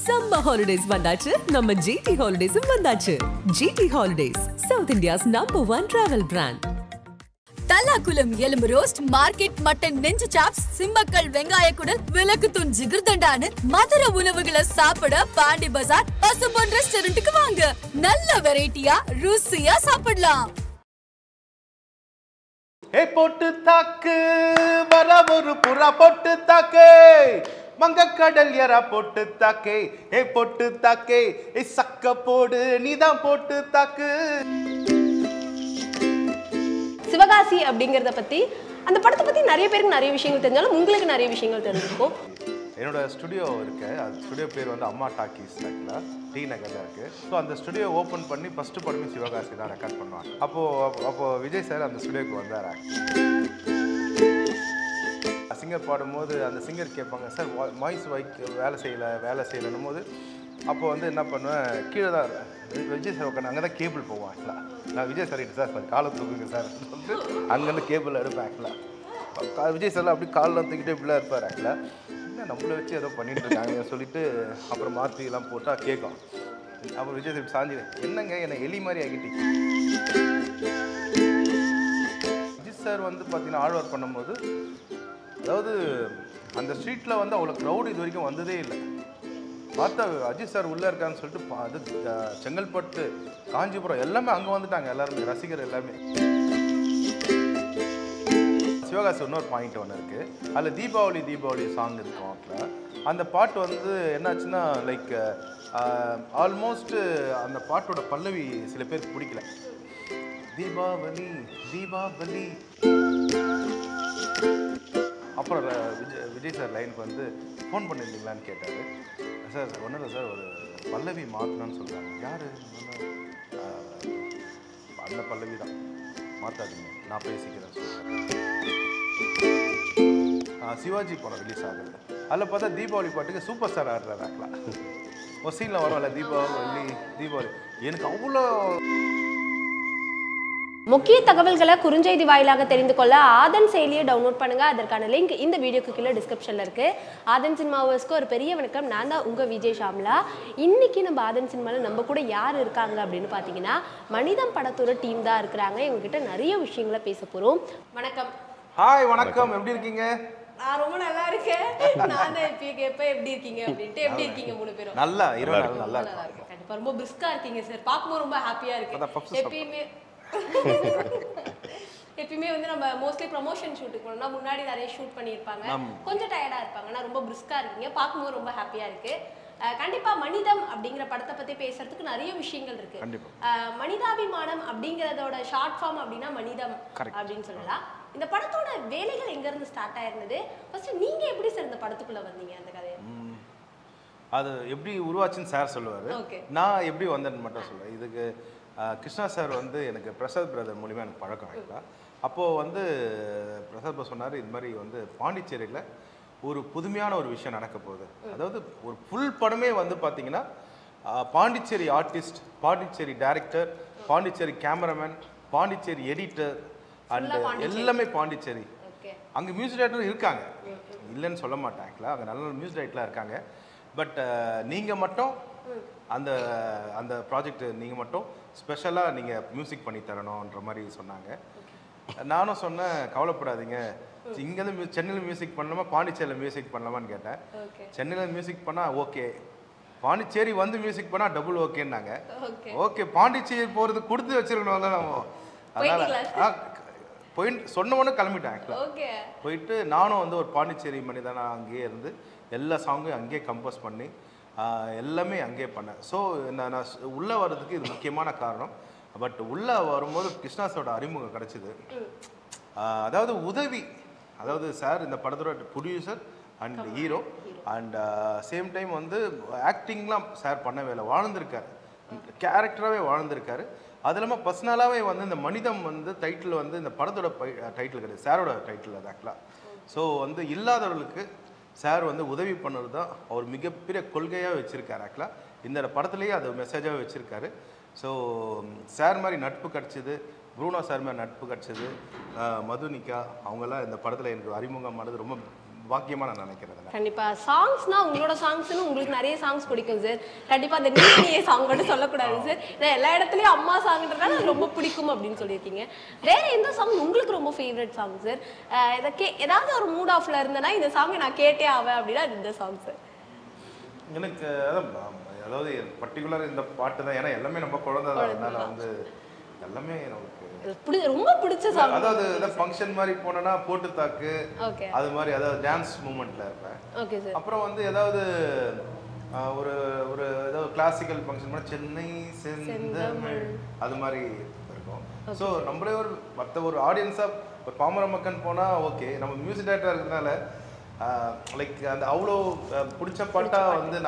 Summer holidays வந்தாச்சு நம்ம GT Holidays வந்தாச்சு. GT Holidays, South India's #1 travel brand. Thallakulam எலும்பு ரோஸ்ட், மார்க்கெட் மட்டன் நெஞ்சு சாப்ஸ், சிம்மக்கல் வெங்காய குடல், விளக்குத்தூண் ஜிகிர்தண்டான்னு மதுரை உணவுகளை சாப்பிட பாண்டி பஜார் பசும்பொன் ரெஸ்டாரண்ட்டுக்கு வாங்க. நல்ல வெரைட்டியா ருசியா சாப்பிடலாம். ஏ போட்டு தாக்கு வர ஒரு புறா போட்டு தாக்கு மங்கக்கடல் எறா போட்டு தாக்கே ஏ போட்டு தாக்கே ஏ சக்க போடு நீதான் போட்டு தாக்கு. சிவகாசி அப்படிங்கறத பத்தி அந்த படத்தை பத்தி நிறைய பேருக்கு நிறைய விஷயங்கள் தெரிஞ்சாலும் உங்களுக்கு நிறைய விஷயங்கள் தெரிஞ்சிருக்கும். என்னோட ஸ்டுடியோ இருக்கு, அது ஸ்டுடியோ பேர் வந்து அம்மா டாக்கீஸ் டி நகர்ல இருக்கு. ஸோ அந்த ஸ்டுடியோ ஓப்பன் பண்ணி ஃபர்ஸ்ட் படமே சிவகாசி தான் ரெக்கார்ட் பண்ணுவாங்க. அப்போ விஜய் சார் அந்த ஸ்டுடியோக்கு வந்தார். சிங்கர் பாடும்போது அந்த சிங்கர் கேட்பாங்க, சார் வாய்ஸ் வேலை செய்யலைன்னும் போது அப்போ வந்து என்ன பண்ணுவேன், கீழே தான் விஜய் சார் உட்காந்து அங்கே தான் கேபிள் போவோம். ஆக்சுவலாக நான் விஜய் சார் சார் காலை தூக்குங்க சார் சொல்லிட்டு அங்கேருந்து கேபிள் எடுப்பேன். ஆக்சுவலாக விஜய் சார்லாம் அப்படி காலில் தூக்கிட்டு இப்படிலாம் இருப்பார். ஆக்சுவலாக என்ன நம்மளை வச்சு ஏதோ பண்ணிட்டு இருக்காங்க சொல்லிட்டு அப்புறம் மாற்றிலாம் போட்டால் கேட்கும். அப்புறம் விஜய் சார் சாஞ்சி என்னங்க என்னை எலி மாதிரி ஆகிட்டீங்க. விஜய் சார் வந்து பார்த்தீங்கன்னா ஆழ்வார் பண்ணும்போது, அதாவது அந்த ஸ்ட்ரீட்டில் வந்து அவ்வளோ க்ரௌட் இது வரைக்கும் வந்ததே இல்லை. பார்த்தா அஜித் சார் உள்ளே இருக்கான்னு சொல்லிட்டு அது செங்கல்பட்டு, காஞ்சிபுரம் எல்லாமே அங்கே வந்துட்டாங்க. எல்லாருமே ரசிகர் எல்லாமே. சிவகாசி இன்னொரு பாயிண்ட் ஒன்று இருக்குது, அதில் தீபாவளி சாங் இருக்கும். அதில் அந்த பாட்டு வந்து என்னாச்சுன்னா லைக் ஆல்மோஸ்ட் அந்த பாட்டோட பல்லவி சில பேருக்கு பிடிக்கல. தீபாவளி அப்புறம் விஜய் சார் லைனுக்கு வந்து ஃபோன் பண்ணியிருந்தீங்களான்னு கேட்டார். சார் ஒன்றும் இல்லை சார், ஒரு பல்லவி மாற்றணும்னு சொல்கிறாங்க. யார்? அந்த பல்லவி தான், மாற்றாதீங்க, நான் பேசிக்கிறேன் சொல்கிறேன். சிவாஜி படம் ரிலீஸ் ஆகுது. அதில் பார்த்தா தீபாவளி பாட்டுக்கு சூப்பர் ஸ்டார் ஆடுறாரு. ஆக்கலாம் ஒரு சீனில் வரும்ல, தீபாவளி எனக்கு அவ்வளோ முக்கிய தகவல்களை குறுஞ்செய்தி வாயிலாக தெரிந்து கொள்ள ஆதன் செயலியை டவுன்லோட் பண்ணுங்க. அதற்கான லிங்க் இந்த வீடியோக்கு கீழே டிஸ்கிரிப்ஷன்ல இருக்கு. ஆதன் சினிமாவர்ஸ்க்கு ஒரு பெரிய வணக்கம். நான் தான் உங்க விஜய் ஷாம்லா. இன்னைக்கு நம்ம ஆதன் சினிமாவில் நம்ம கூட யார் இருக்காங்க அப்படின்னு பார்த்தீங்கன்னா, மனிதம் படத்தோட டீம் தான் இருக்கிறாங்க. இவங்ககிட்ட நிறைய விஷயங்களை பேச போறோம். வணக்கம். ஹாய், வணக்கம். எப்படி இருக்கீங்க? நான் ரொம்ப நல்லா இருக்கேன். நான் தான் எப்பயும் கேட்பேன் எப்படி இருக்கீங்க அப்படின்ட்டு. எப்படி இருக்கீங்க மூணு பேரும்? நல்லா நல்லா இருக்கு. கண்டிப்பா ரொம்ப பிரிஸ்கா இருக்கீங்க சார். பார்க்கும்போது ரொம்ப ஹாப்பியா இருக்கு. எப்பயுமே வந்து நம்ம மோஸ்ட்லி ப்ரமோஷன் ஷூட்டுக்கு போனோம்னா முன்னாடி நிறைய ஷூட் பண்ணியிருப்பாங்க, கொஞ்சம் டயர்டா இருப்பாங்க. ஆனால் ரொம்ப பிரிஸ்கா இருக்கீங்க, பார்க்கும்போது ரொம்ப ஹாப்பியா இருக்கு. கண்டிப்பா மனிதம் அப்படிங்கிற படத்தை பத்தி பேசுறதுக்கு நிறைய விஷயங்கள் இருக்கு. மனிதாபிமானம் அப்படிங்கறதோட ஷார்ட் ஃபார்ம் அப்படின்னா மனிதம் அப்படின்னு சொல்லலாம். இந்த படத்தோட வேலைகள் எங்க இருந்து ஸ்டார்ட் ஆயிருந்தது? ஃபர்ஸ்ட் நீங்க எப்படி சார் இந்த படத்துக்குள்ள வந்தீங்க? அந்த கதையை அது எப்படி உருவாச்சுன்னு சார் சொல்லுவார், நான் எப்படி வந்தேன்னு மட்டும் சொல்லுவேன். இதுக்கு கிருஷ்ணா சார் வந்து எனக்கு பிரசாத் பிரதர் மூலிமா எனக்கு பழக்கம் ஆகிட்டா. அப்போது வந்து பிரசாத் பிரதர் சொன்னார், இது மாதிரி வந்து பாண்டிச்சேரியில் ஒரு புதுமையான ஒரு விஷயம் நடக்க போகுது. அதாவது ஒரு ஃபுல் படமே வந்து பார்த்தீங்கன்னா Pondicherry artist, Pondicherry director, Pondicherry cameraman, Pondicherry editor and எல்லாமே பாண்டிச்சேரி. அங்கே மியூசிக் டைரக்டர் இருக்காங்க, இல்லைன்னு சொல்ல மாட்டேன். ஆக்சுவலாக அங்கே நல்ல மியூசிக் டைரக்டர்லாம் இருக்காங்க. பட் நீங்கள் மட்டும் அந்த அந்த ப்ராஜெக்ட் நீங்கள் மட்டும் ஸ்பெஷலாக நீங்கள் மியூசிக் பண்ணி தரணுன்ற மாதிரி சொன்னாங்க. நானும் சொன்னேன், கவலைப்படாதீங்க, இங்கேருந்து சென்னையில் மியூசிக் பண்ணலாமா பாண்டிச்சேரியில் மியூசிக் பண்ணலாமான்னு கேட்டேன். சென்னையில் மியூசிக் பண்ணால் ஓகே, பாண்டிச்சேரி வந்து மியூசிக் பண்ணால் டபுள் ஓகேன்னாங்க. ஓகே, பாண்டிச்சேரி போகிறது கொடுத்து வச்சிருக்கணும் தான் நம்ம. அதனால் போயிட்டு சொன்னவொன்னே கிளம்பிட்டேன். ஆக்சுவலாக போயிட்டு நானும் வந்து ஒரு பாண்டிச்சேரி மனிதனாக அங்கேயே இருந்து எல்லா சாங்கையும் அங்கேயே கம்போஸ் பண்ணி எல்லாமே அங்கேயே பண்ணேன். ஸோ நான் உள்ளே வர்றதுக்கு இது முக்கியமான காரணம். பட் உள்ளே வரும்போது கிருஷ்ணாஸோட அறிமுகம் கிடச்சிது. அதாவது உதவி, அதாவது சார் இந்த படத்தோட producer and hero and same time வந்து ஆக்டிங்லாம் சார் பண்ணவே இல்லை, வாழ்ந்திருக்காரு, கேரக்டராகவே வாழ்ந்திருக்காரு. அது இல்லாமல் பர்சனலாகவே வந்து இந்த மனிதம் வந்து டைட்டில் வந்து இந்த படத்தோட டைட்டில் கிடையாது, சாரோட டைட்டில் அது ஆக்சுவலாக. ஸோ வந்து இல்லாதவர்களுக்கு சார் வந்து உதவி பண்ணுறது தான் அவர் மிகப்பெரிய கொள்கையாக வச்சுருக்காரு. ஆக்சுவலாக இந்த படத்துலேயே அது மெசேஜாக வச்சுருக்காரு. ஸோ சார் மாதிரி நட்பு கிடச்சிது, ப்ரூனோ சார் மாதிரி நட்பு கிடச்சிது, மதுனிகா அவங்கெல்லாம் இந்த படத்தில் எனக்கு அறிமுகமானது ரொம்ப பாக்கியமாக நான் நினைக்கிறேன். கண்டிப்பா சாங்ஸ்னா உங்களோட சாங்ஸ்னு உங்களுக்கு நிறைய சாங்ஸ் பிடிக்கும் சார். கண்டிப்பா அந்த நீயே சாங் மட்டும் சொல்லக்கூடாது சார். நான் எல்லா இடத்துலயும் அம்மா சாங்ன்றதால ரொம்ப பிடிக்கும் அப்படின்னு சொல்லியிருக்கீங்க. வேற எந்த சாங் உங்களுக்கு ரொம்ப ஃபேவரட் சாங் சார்? ஏதாவது ஒரு மூட் ஆஃப்ல இருந்தேன்னா இந்த சாங்கை நான் கேட்டே ஆவேன் அப்படின்னா இந்த சாங் சார். எனக்கு அதாவது பர்டிகுலர் இந்த பாட்டு தான். ஏன்னா எல்லாமே நம்ம குழந்தை தான், அதனால வந்து எல்லாமே நமக்கு ரொம்ப பிடிச்ச சாங். அதாவது ஏதாவது ஃபங்க்ஷன் மாதிரி போனேன்னா போட்டு தாக்கு அது மாதிரி, அதாவது டான்ஸ் மூமெண்ட்ல இருப்பேன். Okay sir. அப்புறம் வந்து ஏதாவது ஒரு ஒரு ஏதாவது கிளாசிக்கல் ஃபங்க்ஷன் மாதிரி சென்னை செந்தமிழ் அது மாதிரி இருக்கும். ஸோ நம்மளே ஒரு மற்ற ஒரு ஆடியன்ஸாக ஒரு பாமர மக்கள் போனால் ஓகே, நம்ம மியூசிக் டைரக்டராக இருக்கிறதுனால லைக் அந்த அவ்வளோ பிடிச்ச பாட்டா வந்து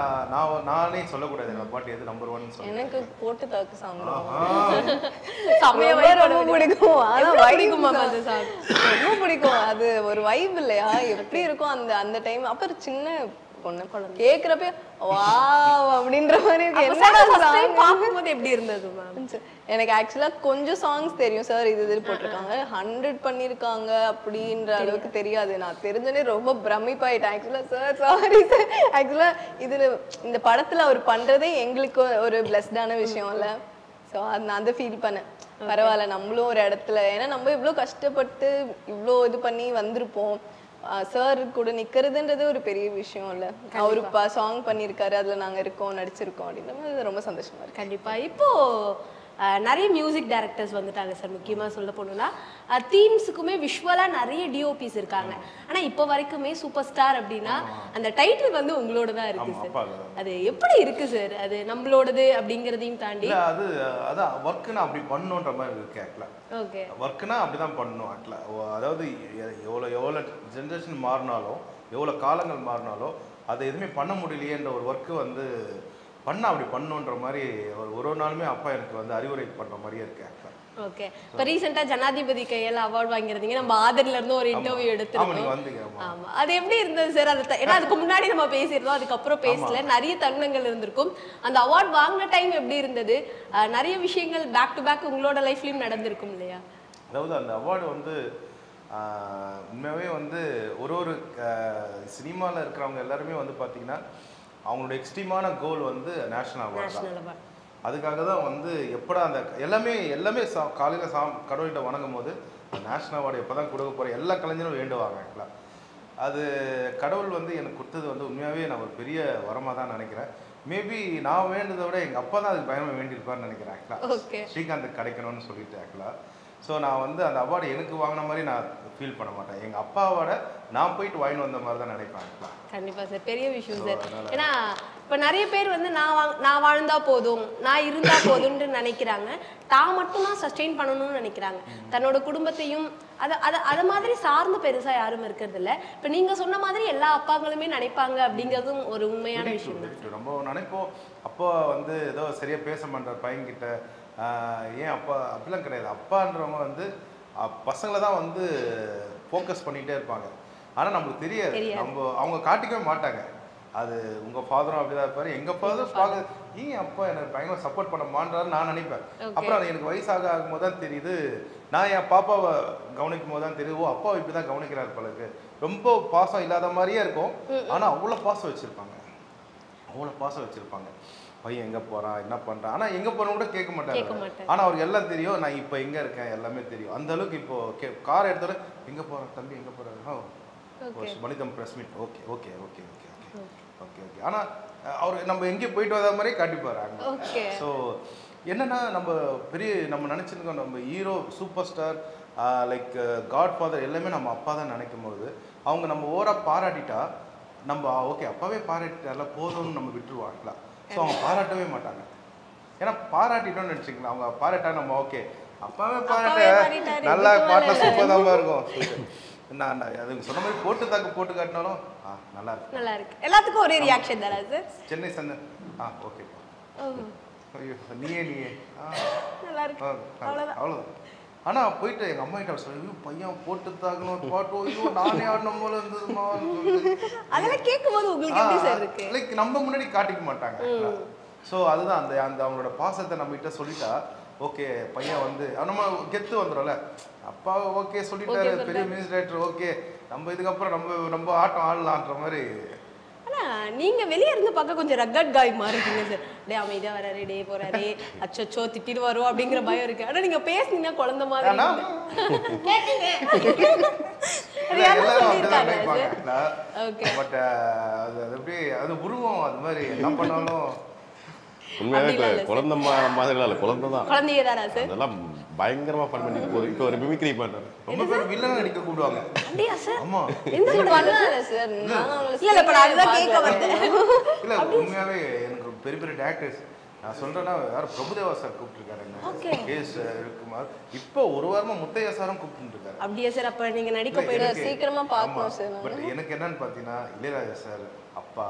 நானே சொல்லக்கூடாது என்னோட பாட்டு எது நம்பர் 1 சொல்லி. எனக்கு போட்டு தாக்கு சாங் ரொம்ப பிடிக்கும். ரொம்ப பிடிக்கும். அது ஒரு வைப் இல்லையா, எப்படி இருக்கும் அந்த அந்த டைம். அப்புறம் சின்ன பொண்ணு கேக்குறப்ப வாவ் அப்படின்ற மாதிரி பார்க்கும்போது எப்படி இருந்தது மேம்? எனக்கு ஆக்சுவலா கொஞ்சம் சாங்ஸ் தெரியும் சார், இது போட்டிருக்காங்க 100 பண்ணிருக்காங்க அப்படின்ற அளவுக்கு தெரியாது. நான் தெரிஞ்சனே ரொம்ப பிரமிப்பாயிட்டேன் ஆக்சுவலா. சார் சாரி சார், ஆக்சுவலா இதுல இந்த படத்துல அவர் பண்றதே எங்களுக்கு ஒரு பிளஸ்டான விஷயம் இல்ல. ஸோ நான் அதை ஃபீல் பண்ணேன். பரவாயில்ல, நம்மளும் ஒரு இடத்துல, ஏன்னா நம்ம இவ்வளோ கஷ்டப்பட்டு இவ்வளோ இது பண்ணி வந்திருப்போம். சார் கூட நிக்கிறதுன்றது ஒரு பெரிய விஷயம் இல்ல. அவரு சாங் பண்ணிருக்காரு, அதுல நாங்க இருக்கோம், நடிச்சிருக்கோம் அப்படின்றது ரொம்ப சந்தோஷமா இருக்கு. கண்டிப்பா. இப்போ நிறைய மியூசிக் டைரக்டர்ஸ் வந்துட்டாங்க சார். முக்கியமா சொல்ல போனோம்னா தீம்ஸுக்குமே விஷுவலா நிறைய டிஓபிஸ் இருக்காங்க. ஆனா இப்போ வரைக்குமே சூப்பர் ஸ்டார் அப்படின்னா அந்த டைட்டில் வந்து உங்களோட தான் இருக்கு சார். அது எப்படி இருக்கு சார்? அது நம்மளோடது அப்படிங்கறதையும் தாண்டி அது அதான் ஒர்க்னா அப்படி பண்ணணுன்ற மாதிரி இருக்கு ஆக்சுவலா. ஓகே, ஒர்க்னா அப்படிதான் பண்ணணும் ஆக்சுவலா. அதாவது எவ்வளோ ஜென்ரேஷன் மாறினாலும், எவ்வளோ காலங்கள் மாறினாலும் அதை எதுவுமே பண்ண முடியலையேன்ற ஒரு ஒர்க்கு வந்து அப்படி பண்ணணுன்ற மாதிரி ஒரு நாளுமே அப்பா எனக்கு வந்து அறிவுரை பண்ற மாதிரியே இருக்கு ஆக்சுவலா. ஓகே. இப்போ ரீசெண்டா ஜனாதிபதி கையால அவார்ட் வாங்கியிருந்தீங்க. நம்ம ஆதர்ல இருந்து ஒரு இன்டர்வியூ எடுத்துருக்கோம். ஆமா, அது எப்படி இருந்தது சார்? அது ஏன்னா அதுக்கு முன்னாடி நம்ம பேசியிருந்தோம், அதுக்கப்புறம் பேசல. நிறைய தருணங்கள் இருந்திருக்கும். அந்த அவார்ட் வாங்கின டைம் எப்படி இருந்தது? நிறைய விஷயங்கள் பேக் டு பேக் உங்களோட லைஃப்லயும் நடந்திருக்கும் இல்லையா? அதாவது அந்த அவார்டு வந்து உண்மையாகவே வந்து ஒரு சினிமாவில் இருக்கிறவங்க எல்லாருமே வந்து பார்த்தீங்கன்னா அவங்களோட எக்ஸ்ட்ரீமான கோல் வந்து நேஷனல் அவார்டு தான். அதுக்காக தான் வந்து எப்படா அந்த எல்லாமே காலையில் கடவுள்கிட்ட வணங்கும் போது நேஷனல் அவார்டு எப்போ தான் கொடுக்க போகிற எல்லா கலைஞரும் வேண்டுவாங்க ஆக்சுவலாக. அது கடவுள் வந்து எனக்கு கொடுத்தது வந்து உண்மையாகவே நான் ஒரு பெரிய வரமாக தான் நினைக்கிறேன். மேபி நான் வேண்டதை விட எங்கள் அப்பா தான் அதுக்கு பயமாக வேண்டியிருப்பார்னு நினைக்கிறேன் ஆக்சுவலாக. ஸ்ரீகாந்த் கிடைக்கணும்னு சொல்லிட்டு ஆக்சுவலாக. ஸோ நான் வந்து அந்த அவார்டு எனக்கு வாங்கின மாதிரி நான் ஃபீல் பண்ண மாட்டேன். எங்கள் அப்பாவோட நான் போயிட்டு வாங்கிட்டு வந்த மாதிரி தான் நினைப்பேன். கண்டிப்பாக சார், பெரிய விஷயம் சார். ஏன்னா இப்போ நிறைய பேர் வந்து நான் வாழ்ந்தா போதும், நான் இருந்தா போதும்னு நினைக்கிறாங்க. தான் மட்டும் தான் சஸ்டெயின் பண்ணணும்னு நினைக்கிறாங்க. தன்னோட குடும்பத்தையும் அதை மாதிரி சார்ந்து பெருசாக யாரும் இருக்கிறது இல்லை. இப்போ நீங்கள் சொன்ன மாதிரி எல்லா அப்பாங்களுமே நினைப்பாங்க அப்படிங்கிறதும் ஒரு உண்மையான விஷயம். ரொம்ப நினைப்போம். அப்பா வந்து ஏதோ சரியாக பேச மாட்டார் பையன்கிட்ட. ஏன் அப்பா அப்படிலாம் கிடையாது. அப்பான்றவங்க வந்து பசங்களை தான் வந்து ஃபோக்கஸ் பண்ணிகிட்டே இருப்பாங்க. ஆனால் நம்மளுக்கு தெரியாது, அவங்க காட்டிக்கவே மாட்டாங்க. அது உங்கள் ஃபாதரும் அப்படிதான் இருப்பார். எங்கள் ஃபாதர் பார்க்க ஏன் அப்பா எனக்கு பயங்கர சப்போர்ட் பண்ண மாட்டாருன்னு நான் நினைப்பேன். அப்புறம் அது எனக்கு வயசாக ஆகும்போது தான் தெரியுது. நான் என் பாப்பாவை கவனிக்கும் போது தான் தெரியுது, ஓ அப்பாவை இப்படி தான் கவனிக்கிறார் பழகு. ரொம்ப பாசம் இல்லாத மாதிரியே இருக்கும், ஆனால் அவ்வளோ பாசம் வச்சுருப்பாங்க. பையன் எங்கே போகிறான், என்ன பண்ணுறான், ஆனால் எங்கே போகிறோம் கூட கேட்க மாட்டாங்க. ஆனால் அவருக்கு எல்லாம் தெரியும், நான் இப்போ எங்கே இருக்கேன் எல்லாமே தெரியும். அந்த அளவுக்கு இப்போது கார் எடுத்தோட எங்கே போகிறேன் தம்பி, எங்கே போகிறாரு, மனிதம் press meet, okay okay okay okay okay okay okay. ஆனால் அவர் நம்ம எங்கே போயிட்டு வர மாதிரி காட்டிப்பாரு அங்கே. ஸோ என்னென்னா நம்ம நினச்சிருக்கோம், நம்ம hero superstar like godfather எல்லாமே நம்ம அப்பா தான் நினைக்கும் போது அவங்க நம்ம ஓவராக பாராட்டிட்டா நம்ம ஓகே அப்பாவே பாராட்டிட்டால போதும்னு நம்ம விட்டுருவாங்களா. ஸோ அவங்க பாராட்டவே மாட்டாங்க. ஏன்னா பாராட்டிட்டோம்னு நினச்சிக்கலாம், அவங்க பாராட்டா நம்ம ஓகே அப்பாவே பாராட்ட நல்லா பாட்டில் சூப்பர் தான் இருக்கும். நான் அதுக்கு சொன்ன மாதிரி போட்டு காட்டினாலும் நல்லா இருக்கு. எல்லாத்துக்கும் ஒரே ரியாக்ஷன் தானே சார்? சென்னை சந்தை ஓகே நீயே நல்லா இருக்கு அவ்வளோதான். ஆனால் போயிட்டு எங்கள் அம்மா கிட்ட சொல்லி பையன் போட்டு தாக்கணும் பாட்டு, ஐயோ நானே ஆடணும் போல இருந்ததுமா. அதெல்லாம் கேட்கும்போது உங்களுக்கு எப்படி சார் இருக்கு? லைக் நம்ம முன்னாடி காட்டிக்க மாட்டாங்க. ஸோ அதுதான் அந்த அவங்களோட பாசத்தை நம்ம கிட்ட சொல்லிட்டா ஓகே பையன் வந்து நம்ம கெத்து வந்துடும்ல, அப்பா ஓகே சொல்லிட்டாரு பெரிய மியூசிக் டைரக்டர், ஓகே நம்ம இதுக்கப்புறம் நம்ம ஆட்டம் ஆடலான்ற மாதிரி. ஆனால் நீங்கள் வெளியே இருந்து பார்க்க கொஞ்சம் ரக்கட் காய் மாதிரி இருக்கீங்க சார். டே அமைதியாக வராரு, டே போகிறாரு, அச்சோ திட்டிட்டு வரும் அப்படிங்கிற பயம் இருக்குது. ஆனால் நீங்கள் பேசுனீங்கன்னா குழந்த மாதிரி பட் அது எப்படி அது உருவம் அது மாதிரி என்ன பண்ணாலும் உண்மையாகவே குழந்தை மாதிரிலாம் இல்லை, குழந்தை தான். குழந்தைய தானா சார்? அதெல்லாம் பயங்கரமாக ஃபன் பண்ணி இப்போ ஒரு மிமிக்ரி பண்ணுறாரு. ரொம்ப பேர் வில்லன் நடிக்க கூப்பிடுவாங்க. அப்படியா சார்? ஆமா. எந்த பண்ணல சார்? இல்ல இப்ப நான் அதுதான் கேட்க வந்தேன். இல்ல உண்மையாவே எனக்கு பெரிய பெரிய டைரக்டர்ஸ் நான் சொல்றேன்னா யார் பிரபுதேவா சார் கூப்பிட்டுருக்காருங்க, கேஸ் இருக்குமார். இப்போ ஒரு வாரமா முத்தையா சாரும் கூப்பிட்டு இருக்காரு. அப்படியே சார்? அப்ப நீங்க நடிக்க போயிட சீக்கிரமா பார்க்கணும் சார். பட் எனக்கு என்னன்னு பார்த்தீங்கன்னா இளையராஜா சார், அப்பா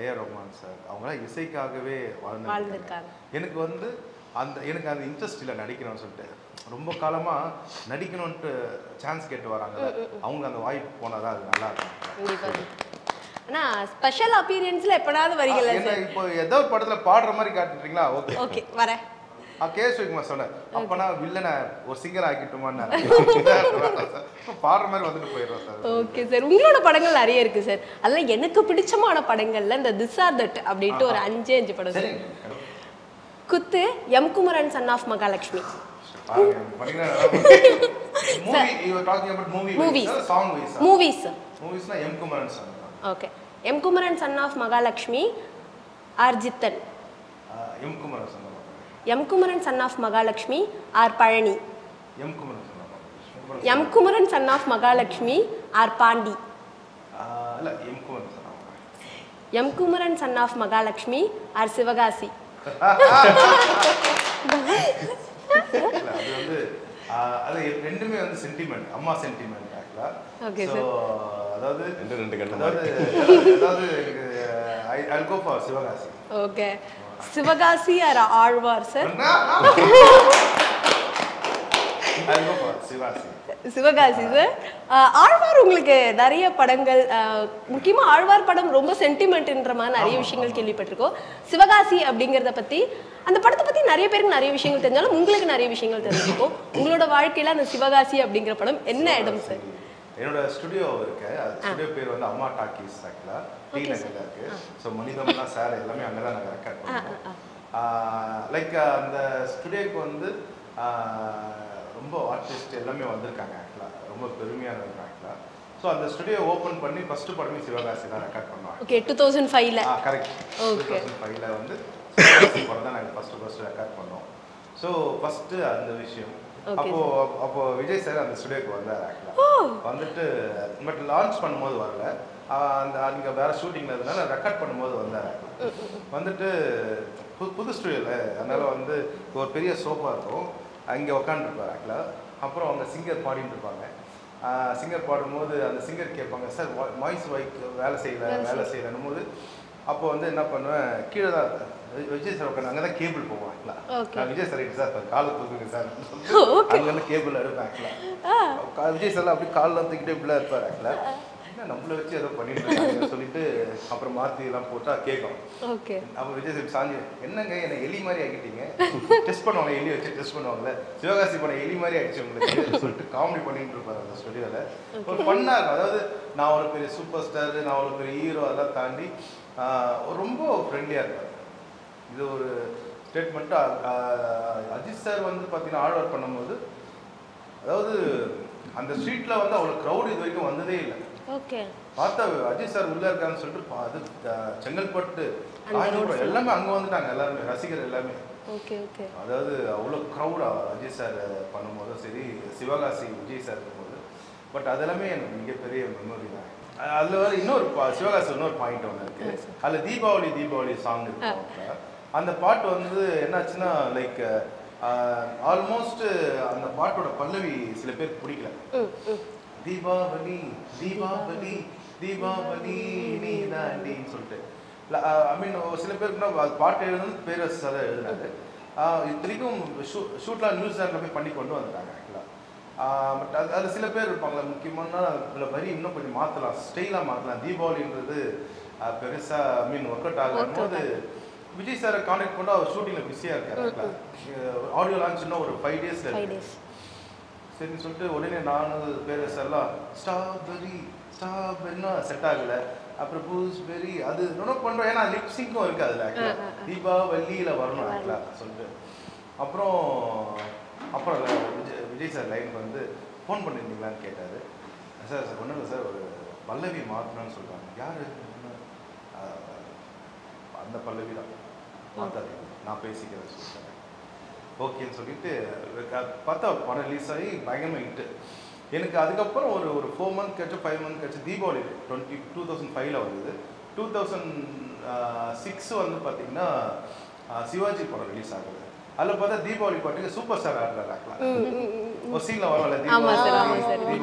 ஏஆர் ரஹ்மான் சார் அவங்களாம் இசைக்காகவே வாழ்ந்துருக்காங்க. எனக்கு வந்து எனக்கு அந்த இன்ட்ரெஸ்ட் இல்லை நடிக்கணும்னு சொல்லிட்டு. ரொம்ப காலமாக நடிக்கணும்ன்ட்டு சான்ஸ் கேட்டு வராங்க, அவங்க அந்த வாய்ப்பு போனால் தான் அது நல்லா இருக்கும். ஆனால் ஸ்பெஷல் அப்பீரியன்ஸில் எப்படாவது வரீங்களா சார்? இப்போ ஏதோ ஒரு படத்தில் பாடுற மாதிரி காட்டுறீங்களா? ஓகே ஓகே வரேன். கேஎஸ் ரவிக்குமார் சொன்னேன், அப்பனா வில்லனை ஒரு சிங்கர் ஆக்கிட்டுமான்னு பாடுற மாதிரி வந்துட்டு போயிடுறோம் சார். ஓகே சார், உங்களோட படங்கள் நிறைய இருக்கு சார். அதெல்லாம் எனக்கு பிடிச்சமான படங்கள்ல இந்த திஸ் ஆர் தட் அப்படின்ட்டு ஒரு 5 படம் sir. Kuthu, M Kumaran son of Mahalakshmi. Okay, M Kumaran son of Mahalakshmi, or Jithan. M Kumaran son of Mahalakshmi, or Palani. M Kumaran son of Mahalakshmi, or Pandi. M Kumaran son of Mahalakshmi, or Sivakasi. அது ரெண்டுமே வந்து சென்டிமெண்ட், அம்மா சென்டிமெண்ட் ஆக்சுவலா. Okay sir. அதாவது ரெண்டு கண்ணு அதாவது I'll go for Sivakasi. Okay, Sivakasi or Aalwar sir? I'll go for Sivakasi. Sivakasi sir. Aalwar உங்களுக்கு நிறைய படங்கள், முக்கியமா ஆழ்வார் படம் ரொம்ப சென்டிமெண்ட்ன்ற மாதிரி நிறைய விஷயங்கள் கேள்விப்பட்டிருக்கோம். சிவகாசி அப்படிங்கிறத பத்தி, அந்த படத்தை பத்தி நிறைய பேருக்கு நிறைய விஷயங்கள் தெரிஞ்சாலும் உங்களுக்கு நிறைய விஷயங்கள் தெரிஞ்சிருக்கும். உங்களோட வாழ்க்கையில அந்த சிவகாசி அப்படிங்கிற படம் என்ன இடம் சார்? என்னோட ஸ்டுடியோ இருக்கு, அது ஸ்டுடியோ பேர் வந்து அம்மா டாக்கீஸ் ஆக்சுவலா, டி நகர்ல இருக்கு. ஸோ மனிதம்லாம் சார் எல்லாமே அங்கே தான் நாங்கள் ரெக்கார்ட் பண்ணுவோம். லைக் அந்த ஸ்டுடியோக்கு வந்து ரொம்ப ஆர்டிஸ்ட் எல்லாமே வந்திருக்காங்க ஆக்சுவலாக, ரொம்ப பெருமையாக இருக்காங்க ஆக்சுவலாக. ஸோ அந்த ஸ்டுடியோ ஓப்பன் பண்ணி ஃபர்ஸ்ட் படமே சிவகாசி தான் ரெக்கார்ட் பண்ணுவாங்க. ஓகே, 2005ல. கரெக்ட். 2005ல வந்து சிவகாசி படம் தான் நாங்கள் ஃபர்ஸ்ட் ரெக்கார்ட் பண்ணோம். ஸோ ஃபர்ஸ்ட் அந்த விஷயம். அப்போ விஜய் சார் அந்த ஸ்டுடியோக்கு வந்தார் ஆக்சுவலாக. வந்துட்டு பட் லான்ச் பண்ணும்போது வரல, அந்த அங்கே வேற ஷூட்டிங்ல இருந்தனால ரெக்கார்ட் பண்ணும்போது வந்தார். வந்துட்டு புது ஸ்டுடியோவில், அதனால வந்து ஒரு பெரிய சோஃபா இருக்கும், அங்கே உக்காந்துருப்பார் ஆக்சுவலாக. அப்புறம் அவங்க சிங்கர் பாடிட்டு இருப்பாங்க. சிங்கர் பாடும்போது அந்த சிங்கர் கேட்பாங்க, சார் வாய்ஸ் வேலை செய்யலன்னும் போது அப்போ வந்து என்ன பண்ணுவேன், கீழே தான் விஜய் சார் உட்காந்து அங்கே தான் கேபிள் போவோம் ஆக்சுவலாக. விஜய் சார் சார் காலை தூக்குங்க சார், அங்கேருந்து கேபிள் எடுப்பேன் ஆக்சுவலாக. விஜய் சார்லாம் அப்படி காலில் தூக்கிட்டு இப்படிலாம் இருப்பார் ஆக்சுவலாக. நம்மளை வச்சு ஏதோ பண்ணிட்டு இருக்காங்க சொல்லிட்டு அப்புறம் மாற்றி எல்லாம் போட்டால் கேட்கும். ஓகே, அப்போ விஜய் சார் சாஞ்சி, என்னங்க என்னை எலி மாதிரி ஆக்கிட்டீங்க, டெஸ்ட் பண்ணுவாங்க, எலி வச்சு டெஸ்ட் பண்ணுவாங்கல்ல, சிவகாசி படம் எலி மாதிரி ஆகிடுச்சு உங்களுக்கு சொல்லிட்டு காமெடி பண்ணிட்டு இருப்பார் அந்த ஸ்டுடியோவில். ஒரு ஃபன்னாக இருக்கும். அதாவது நான் ஒரு பெரிய சூப்பர் ஸ்டார், நான் ஒரு பெரிய ஹீரோ, அதெல்லாம் தாண்டி ரொம்ப ஃப்ரெண்ட்லியாக இருப்பார். இது ஒரு ஸ்டேட்மெண்ட்டு. அஜித் சார் வந்து பார்த்தீங்கன்னா ஆழ்வார் பண்ணும்போது, அதாவது அந்த ஸ்ட்ரீட்டில் வந்து அவ்வளோ க்ரௌட் இது வரைக்கும் வந்ததே இல்லை. ஓகே, பார்த்தா அஜித் சார் உள்ளே இருக்கான்னு சொல்லிட்டு அது செங்கல்பட்டு எல்லாமே அங்கே வந்துட்டாங்க, எல்லாருமே ரசிகர் எல்லாமே. ஓகே ஓகே, அதாவது அவ்வளோ க்ரௌடாக அஜித் சார் பண்ணும்போதும் சரி, சிவகாசி விஜய் சார் இருக்கும்போது. பட் அதெல்லாமே எனக்கு மிகப்பெரிய மெமரி தான். அதில் வந்து இன்னொரு சிவகாசி இன்னொரு பாயிண்ட் ஒன்று இருக்குது, அதில் தீபாவளி சாங் இருக்கு. அந்த பாட்டு வந்து என்னாச்சுன்னா லைக் ஆல்மோஸ்ட் அந்த பாட்டோட பல்லவி சில பேருக்கு பிடிக்கல. தீபாவளி தீபாவளி தீபாவளி நீ தாண்டின்னு சொல்லிட்டு, ஐ மீன் சில பேருக்குன்னா பாட்டு எழுதுனது பேரரசு சார் எழுதினாரு. இத்தனைக்கும் ஷூட்லாம் நியூஸ் சேனலில் போய் பண்ணி கொண்டு வந்துட்டாங்க ஆக்சுவலாக. பட் அதில் சில பேர் இருப்பாங்களா, முக்கியமான அதில் வரி இன்னும் கொஞ்சம் மாற்றலாம், ஸ்டைலாக மாற்றலாம். தீபாவளின்றது பெருசாக ஐ மீன் ஒர்க் அவுட் ஆகும் போது விஜய் சாரை கான்டாக்ட் பண்ணா அவர் ஷூட்டிங்ல பிஸியா இருக்காரு. ஆடியோ லான்ச் இன்னும் ஒரு 5 days இருக்கு. சரின்னு சொல்லிட்டு உடனே நானும் பேர் எல்லாம் ஸ்ட்ராபெரினா செட் ஆகல. அப்புறம் பூஸ்பெரி அது இன்னும் பண்றோம். ஏன்னா லிப்சிங்கும் இருக்கு அதுல ஆக்சுவலா. தீபாவளியில வரணும் ஆக்சுவலா சொல்லிட்டு அப்புறம் விஜய் சார் லைனுக்கு வந்து ஃபோன் பண்ணியிருந்தீங்களான்னு கேட்டாரு. சார் ஒன்றும் இல்லை சார், ஒரு பல்லவி மாற்றணும்னு சொல்கிறாங்க. யார்? அந்த பல்லவி தான் மாற்றாது, நான் பேசிக்கிறேன் சொல்லிட்டேன். ஓகேன்னு சொல்லிட்டு பார்த்தா படம் ரிலீஸ் ஆகி பயங்கரமாக ஹிட்டு. எனக்கு அதுக்கப்புறம் ஒரு 4 months கழிச்சு 5 months கழிச்சு தீபாவளி 2005 வந்தது. 2006 வந்து பார்த்தீங்கன்னா சிவாஜி படம் ரிலீஸ் ஆகுது. அதில் பார்த்தா தீபாவளி பாட்டுக்கு சூப்பர் ஸ்டார் ஆடுறாங்க. ஒரு சீனில் வரல தீபாவளி.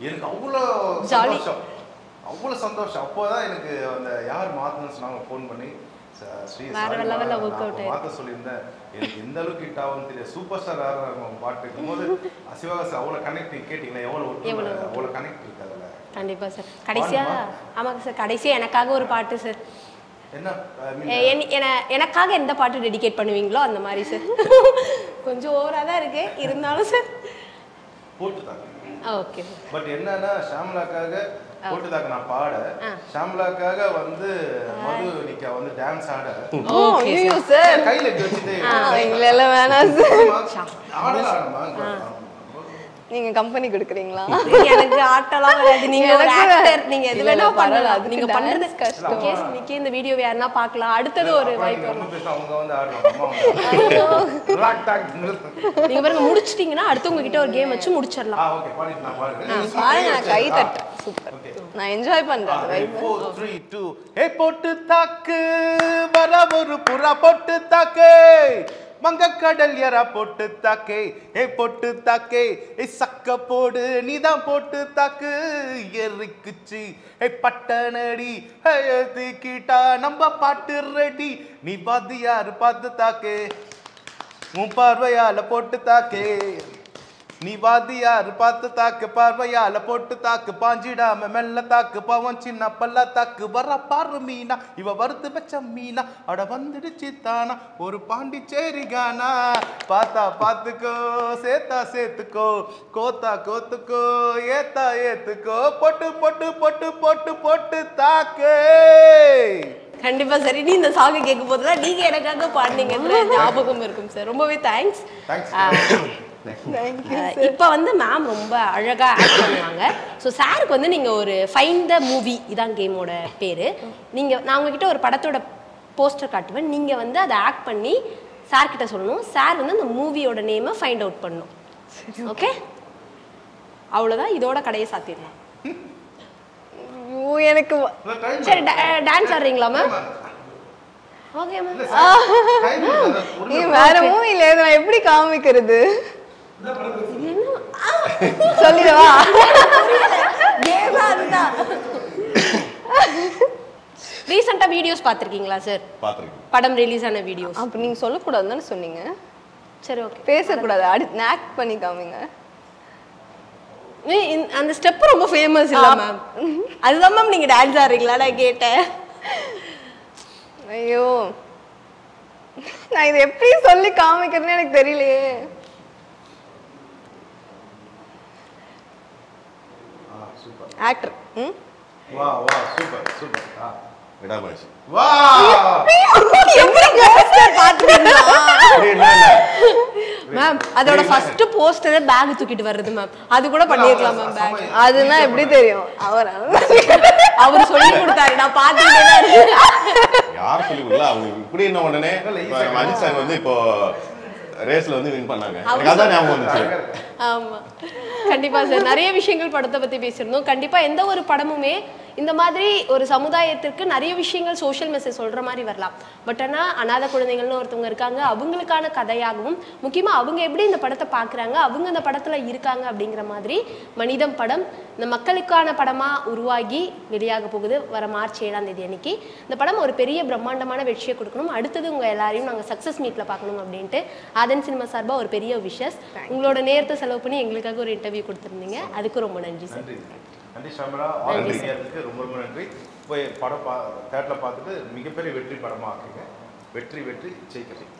எனக்கு அவ்வளோ சந்தோஷம். அப்போ தான் எனக்கு அந்த யார் மாற்றணும்னு சொன்னாங்க ஃபோன் பண்ணி, ஸ்ரீ மாற்ற சொல்லியிருந்தேன். எனக்கு எந்த அளவுக்கு ஹிட் ஆகும்னு தெரியாது. சூப்பர் ஸ்டார் ஆடுறாங்க பாட்டு இருக்கும்போது சிவகாசி அவ்வளோ கனெக்ட் கேட்டிங்கன்னா எவ்வளோ கனெக்ட் இருக்கு அதில். கண்டிப்பாக சார். கடைசியாக ஆமாங்க சார், கடைசியாக எனக்காக ஒரு பாட்டு சார். எனக்காக எந்த பாட்டு டெடிகேட் பண்ணுவீங்களோ அந்த மாதிரி சார். கொஞ்சம் ஓவரா தான் இருக்கு இருந்தாலும் சார் போட்டுதாங்க. ஓகே. பட் என்னன்னா ஷாம்லாக்காக போட்டுதாங்க நான் பாட, ஷாம்லாக்காக வந்து மதுனிகா வந்து டான்ஸ் ஆட. Okay sir. கையில வச்சிட்டு இல்ல இல்ல வேணாம் சார். ஆடலாமா? நீங்க கம்பெனி கொடுக்குறீங்களா? எனக்கு ஆட்டலாம் வராது. நீங்க ஒரு ஆக்டர், நீங்க எது வேணா பண்ணலாம். நீங்க பண்றது கஷ்டம். கேஸ் நிக்கி இந்த வீடியோ யாரனா பார்க்கலாம். அடுத்து ஒரு வாய்ப்பு வரும். அவங்க வந்து ஆடுவாங்க. லாக் டாக் நீங்க பாருங்க முடிச்சிட்டீங்கன்னா அடுத்து உங்க கிட்ட ஒரு கேம் வச்சு முடிச்சிரலாம். ஓகே பாடிட்டு நான் பாருங்க. பாருங்க நான் கை தட்ட. சூப்பர். நான் என்ஜாய் பண்றேன். 4 3 2 ஏ போட்டு தாக்கு வர ஒரு புறா போட்டு தாக்கு மங்க கடல் எறா போட்டு தாக்கே ஏ போட்டு தாக்கே ஏ சக்க போடு நீதான் போட்டு தாக்கு எரிக்குச்சி ஏ பட்டனடி தீக்கிட்டா நம்ம பாட்டு ரெடி நீ பாத்து யாரு பார்த்து தாக்கே உன் பார்வையால போட்டு தாக்கே நீ வாதியாரு பார்த்து தாக்கு பார்வையால போட்டு தாக்கு பாஞ்சிடாம மெல்ல தாக்கு பவன் சின்ன பல்ல தாக்கு வர பாரு மீனா இவ வறுத்து வச்ச மீனா அட வந்துடுச்சு தானா ஒரு பாண்டிச்சேரி கானா பார்த்தா பார்த்துக்கோ சேத்தா சேத்துக்கோ கோத்தா கோத்துக்கோ ஏத்தா ஏத்துக்கோ பொட்டு பொட்டு பொட்டு பொட்டு பொட்டு தாக்கு. கண்டிப்பா சரி. நீ இந்த சாங் கேட்கும் போதுலாம் நீங்க எனக்காக பாடுனீங்கன்ற ஞாபகம் இருக்கும் சார். ரொம்பவே தேங்க்ஸ். இப்போ வந்து மேம் ரொம்ப அழகா ஆக்ட் பண்ணுவாங்க. ஸோ சாருக்கு வந்து நீங்க ஒரு ஃபைண்ட் த மூவி இதான் கேமோட பேரு. நான் உங்ககிட்ட ஒரு படத்தோட போஸ்டர் காட்டுவேன். நீங்க வந்து அதை ஆக்ட் பண்ணி சார் கிட்ட சொல்லணும். சார் வந்து அந்த மூவியோட நேமை ஃபைண்ட் அவுட் பண்ணணும். ஓகே, அவ்வளோதான். இதோட கடையை சாத்திடலாம். எனக்கு சரி டான்ஸ் ஆடுறீங்களா மேம்? Okay ma'am. வேற மூவில நான் எப்படி காமிக்கிறது சொல்லிடவா? ரீசெண்டா வீடியோஸ் பாத்திருக்கீங்களா சார்? பாத்திருக்கேன். படம் ரிலீஸ் ஆன வீடியோஸ். அப்ப நீங்க சொல்லக்கூடாதுன்னு சொன்னீங்க. சரி ஓகே. பேசக்கூடாது. ஆக்ட் பண்ணி காமிங்க. அந்த ஸ்டெப் ரொம்ப ஃபேமஸ் இல்ல மேம்? அதுதான் மேம் நீங்க டான்ஸ் ஆடுறீங்களா நான் கேட்டேன். ஐயோ நான் இதை எப்படி சொல்லி காமிக்கிறேன்னு எனக்கு தெரியலையே. ஆக்டர். வா வா சூப்பர் சூப்பர். விடாமச்சு. வா எப்படி போஸ்டர் பாத்துட்டீங்களா மேம்? அதோட ஃபர்ஸ்ட் போஸ்டர் பேக் தூக்கிட்டு வருது மேம். அது கூட பண்ணிரலாம் மேம். பேக் அதுனா எப்படி தெரியும்? அவர் சொல்லி கொடுத்தாரு. நான் பாத்துட்டே தான் இருக்கேன். யார் சொல்லி கொடுக்கல. அவங்க இப்படி என்ன உடனே அஜித் சார் வந்து இப்போ ரேஸ்ல வந்து வின் பண்ணாங்க. எனக்கு அதான் ஞாபகம் வந்துச்சு. ஆமா கண்டிப்பா சார். நிறைய விஷயங்கள் படத்தை பத்தி பேசியிருந்தோம். கண்டிப்பா எந்த ஒரு படமுமே இந்த மாதிரி ஒரு சமுதாயத்திற்கு நிறைய விஷயங்கள் சோஷியல் மெசேஜ் சொல்ற மாதிரி வரலாம். பட் ஆனா அநாத குழந்தைகள்னு ஒருத்தவங்க இருக்காங்க. அவங்களுக்கான கதையாகவும் முக்கியமா அவங்க எப்படி இந்த படத்தை பாக்குறாங்க, அவங்க அந்த படத்துல இருக்காங்க அப்படிங்கிற மாதிரி மனிதம் படம் இந்த மக்களுக்கான படமா உருவாகி வெளியாக போகுது வர மார்ச் 7ஆம் தேதி அன்னைக்கு. இந்த படம் ஒரு பெரிய பிரம்மாண்டமான வெற்றியை கொடுக்கணும். அடுத்தது உங்க எல்லாரையும் நாங்க சக்சஸ் மீட்ல பார்க்கணும் அப்படின்ட்டு ஆதன் சினிமா சார்பா ஒரு பெரிய விஷஸ். உங்களோட நேரத்தை செலவு பண்ணி எங்களுக்காக ஒரு இன்டர்வியூ கொடுத்துருந்தீங்க. அதுக்கு ரொம்ப நன்றி சார். நன்றி ஷாமரா. ஆல்ரெடி ரொம்ப ரொம்ப நன்றி. போய் படம் தேட்டரில் பார்த்துட்டு மிகப்பெரிய வெற்றி படமாக ஆக்குங்க. வெற்றி வெற்றி ஜெயிக்கிறேன்.